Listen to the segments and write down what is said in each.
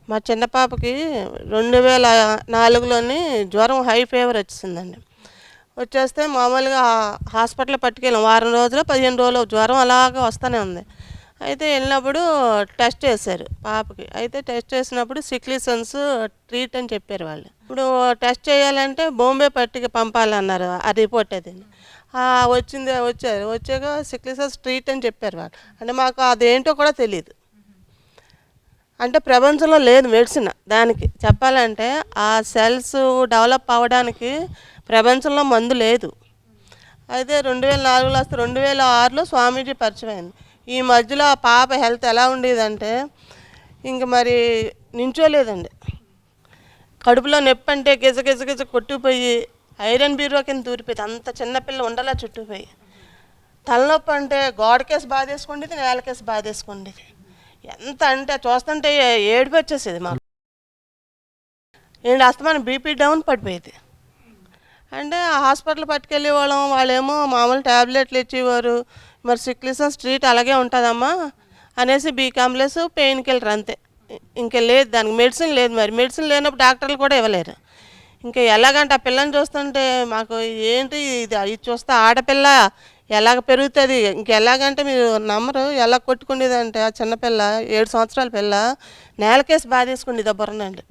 మా చిన్న పాపకి 2004లోని జ్వరం హై ఫీవర్ వచ్చిందండి. వచ్చేస్తే మామూలుగా హాస్పిటల్ పట్టుకెళ్ళాం. వారం రోజులు 15 రోజులు జ్వరం అలాగా వస్తూనే ఉంది. అయితే వెళ్ళినప్పుడు టెస్ట్ చేశారు పాపకి. అయితే టెస్ట్ చేసినప్పుడు సిక్లీసెన్స్ ట్రీట్ అని చెప్పారు వాళ్ళు. ఇప్పుడు టెస్ట్ చేయాలంటే బాంబే పట్టుకి పంపాలన్నారు ఆ రిపోర్ట్ అది. వచ్చాక సిక్లీసెన్స్ ట్రీట్ అని చెప్పారు వాళ్ళు. అంటే మాకు అదేంటో కూడా తెలియదు. అంటే ప్రపంచంలో లేదు మెడిసిన్ దానికి చెప్పాలంటే ఆ సెల్స్ డెవలప్ అవ్వడానికి ప్రపంచంలో మందు లేదు. అయితే 2004లో వస్తే 2006లో స్వామీజీ పరిచయం అయింది. ఈ మధ్యలో ఆ పాప హెల్త్ ఎలా ఉండేదంటే ఇంక మరి నించోలేదండి. కడుపులో నొప్పి అంటే గిజ గిజ గిజ కొట్టుకుపోయి ఐరన్ బీరో కింద దూరిపోయింది. అంత చిన్నపిల్ల ఉండలా చుట్టుపోయి. తలనొప్పి అంటే గోడకేసి బాధేసుకుండేది, నేలకేసి బాధేసుకుండేది. ఎంత అంటే చూస్తుంటే ఏడుపు వచ్చేసేది మాకు. ఏంటి అస్తమానం బీపీ డౌన్ పడిపోయేది. అంటే ఆ హాస్పిటల్ పట్టుకెళ్ళే వాళ్ళం. వాళ్ళేమో మామూలు ట్యాబ్లెట్లు ఇచ్చేవారు. మరి సిక్లీసెన్స్ ట్రీట్ అలాగే ఉంటుందమ్మా అనేసి బీ కాంప్లెక్స్ పెయిన్ కిల్లర్ అంతే. ఇంకా లేదు దానికి మెడిసిన్ లేదు. మరి మెడిసిన్ లేనప్పుడు డాక్టర్లు కూడా ఇవ్వలేరు. ఇంకా ఎలాగంటే ఆ పిల్లని చూస్తుంటే మాకు ఏంటి ఇది చూస్తే ఆడపిల్ల ఎలాగ పెరుగుతుంది. ఇంకెలాగంటే మీరు నమ్మరు ఎలా కొట్టుకునేదంటే ఆ చిన్నపిల్ల 7 సంవత్సరాల పిల్ల నేలకేసి బాధేసుకునేది బుర్రనండి.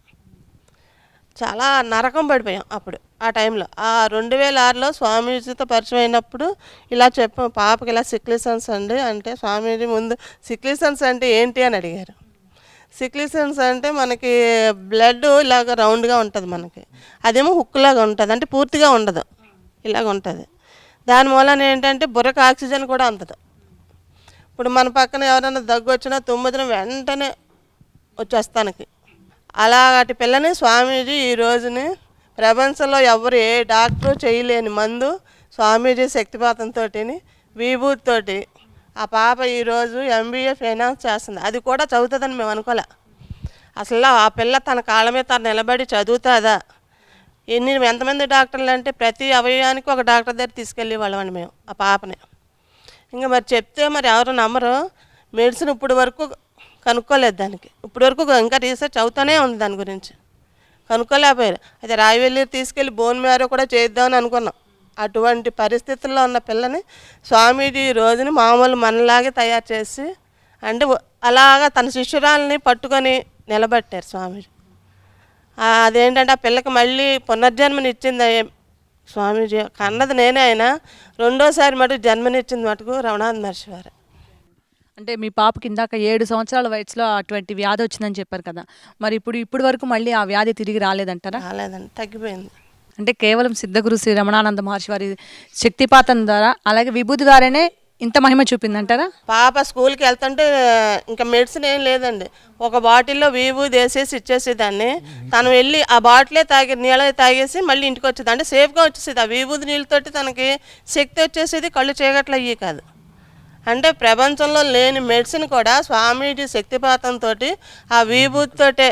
చాలా నరకం పడిపోయాం అప్పుడు ఆ టైంలో. ఆ 2006లో స్వామీజీతో పరిచయం అయినప్పుడు ఇలా చెప్పాం పాపకి ఇలా సిక్లీసెన్స్ అండి అంటే స్వామీజీ ముందు సిక్లీసెన్స్ అంటే ఏంటి అని అడిగారు. సిక్లీసెన్స్ అంటే మనకి బ్లడ్ ఇలాగ రౌండ్గా ఉంటుంది మనకి. అదేమో హుక్లాగా ఉంటుంది అంటే పూర్తిగా ఉండదు, ఇలాగ ఉంటుంది. దాని మూలన ఏంటంటే బుర్రకు ఆక్సిజన్ కూడా అందదు. ఇప్పుడు మన పక్కన ఎవరైనా దగ్గు వచ్చినా తుమ్మిదిన వెంటనే వచ్చేస్తానికి అలాంటి పిల్లని స్వామీజీ ఈ రోజుని ప్రపంచంలో ఎవరు ఏ డాక్టరు చేయలేని మందు స్వామీజీ శక్తిపాతంతో విభూతితోటి ఆ పాప ఈరోజు ఎంబీఏ ఫైనాన్స్ చేస్తుంది. అది కూడా చదువుతుందని మేము అనుకోలే. అసలు ఆ పిల్ల తన కాళ్ళ మీద తను నిలబడి చదువుతుందా. ఎంతమంది డాక్టర్లు అంటే ప్రతి అవయవానికి ఒక డాక్టర్ దగ్గర తీసుకెళ్ళేవాళ్ళమండి మేము ఆ పాపని. ఇంకా మరి చెప్తే మరి ఎవరు నమ్మరు. మెడిసిన్ ఇప్పుడు వరకు కనుక్కోలేదు దానికి. ఇప్పటి వరకు ఇంకా రీసెర్చ్ అవుతూనే ఉంది దాని గురించి, కనుక్కోలేకపోయారు. అయితే రాయవెల్లి తీసుకెళ్ళి బోన్ మ్యారో కూడా చేద్దామని అనుకున్నాం. అటువంటి పరిస్థితుల్లో ఉన్న పిల్లని స్వామీజీ ఈ రోజుని మామూలు మనలాగే తయారు చేసి అంటే అలాగా తన శిష్యురాలని పట్టుకొని నిలబెట్టారు స్వామీజీ. అదేంటంటే ఆ పిల్లకి మళ్ళీ పునర్జన్మనిచ్చింది స్వామీజీ. కన్నది నేనే అయినా రెండోసారి మటుకు జన్మనిచ్చింది మటుకు రమణానంద మహర్షి వారు. అంటే మీ పాపకి ఇందాక 7 సంవత్సరాల వయసులో అటువంటి వ్యాధి వచ్చిందని చెప్పారు కదా! మరి ఇప్పుడు వరకు మళ్ళీ ఆ వ్యాధి తిరిగి రాలేదంటారా? రాలేదండి, తగ్గిపోయింది. అంటే కేవలం సిద్ధగురు శ్రీ రమణానంద మహర్షి వారి శక్తిపాతం ద్వారా అలాగే విభూతి ద్వారానే ఇంత మహిమ చూపిందంటారా? పాప స్కూల్కి వెళ్తుంటే ఇంకా మెడిసిన్ ఏం లేదండి. ఒక బాటిల్లో విభూది వేసేసి ఇచ్చేసేదాన్ని. తను వెళ్ళి ఆ బాటిలే నీళ్ళ తాగేసి మళ్ళీ ఇంటికి వచ్చేది. అంటే సేఫ్గా వచ్చేసేది. ఆ విభూది నీళ్ళతోటి తనకి శక్తి వచ్చేసేది, కళ్ళు చీకట్లు అయ్యి కాదు. అంటే ప్రపంచంలో లేని మెడిసిన్ కూడా స్వామీజీ శక్తిపాతంతో ఆ విభూతితోటే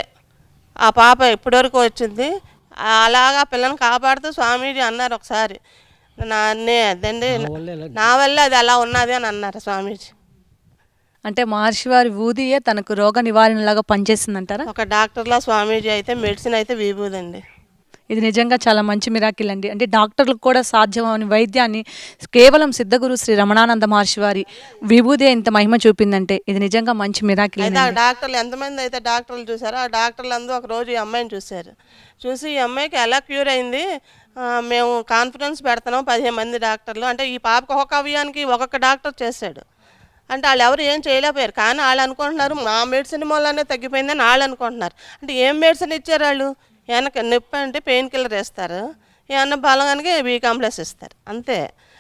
ఆ పాప ఇప్పటివరకు వచ్చింది. అలాగా పిల్లని కాపాడుతూ స్వామీజీ అన్నారు ఒకసారి, అదండి నా వల్ల అది అలా ఉన్నది అని అన్నారు స్వామీజీ. అంటే మహర్షి వారి ఊదియే తనకు రోగ నివారణలాగా పనిచేస్తుందంటారా? ఒక డాక్టర్లా స్వామీజీ అయితే మెడిసిన్ అయితే విభూదండి. ఇది నిజంగా చాలా మంచి మిరాకిల్ అండి. అంటే డాక్టర్లకు కూడా సాధ్యమని వైద్యాన్ని కేవలం సిద్ధగురు శ్రీ రమణానంద మహర్షి వారి విభూదే ఇంత మహిమ చూపిందంటే ఇది నిజంగా మంచి మిరాకిల్. అయితే ఆ డాక్టర్లు ఎంతమంది అయితే డాక్టర్లు చూసారో ఆ డాక్టర్లు అందరూ ఒక రోజు ఈ అమ్మాయిని చూశారు. చూసి ఈ అమ్మాయికి ఎలా క్యూర్ అయింది, మేము కాన్ఫరెన్స్ పెడుతున్నాం 15 మంది డాక్టర్లు. అంటే ఈ పాపకు ఒక్కొక్క అవయానికి ఒక్కొక్క డాక్టర్ చేశాడు. అంటే వాళ్ళు ఎవరు ఏం చేయలేకపోయారు. కానీ వాళ్ళు అనుకుంటున్నారు మా మెడిసిన్ వల్లనే తగ్గిపోయిందని వాళ్ళు అనుకుంటున్నారు. అంటే ఏం మెడిసిన్ ఇచ్చారు వాళ్ళు? ఏమన్నా నొప్పి అంటే పెయిన్ కిల్లర్ వేస్తారు, ఏమన్నా బలగానికి బీ కాంప్లెక్స్ ఇస్తారు, అంతే.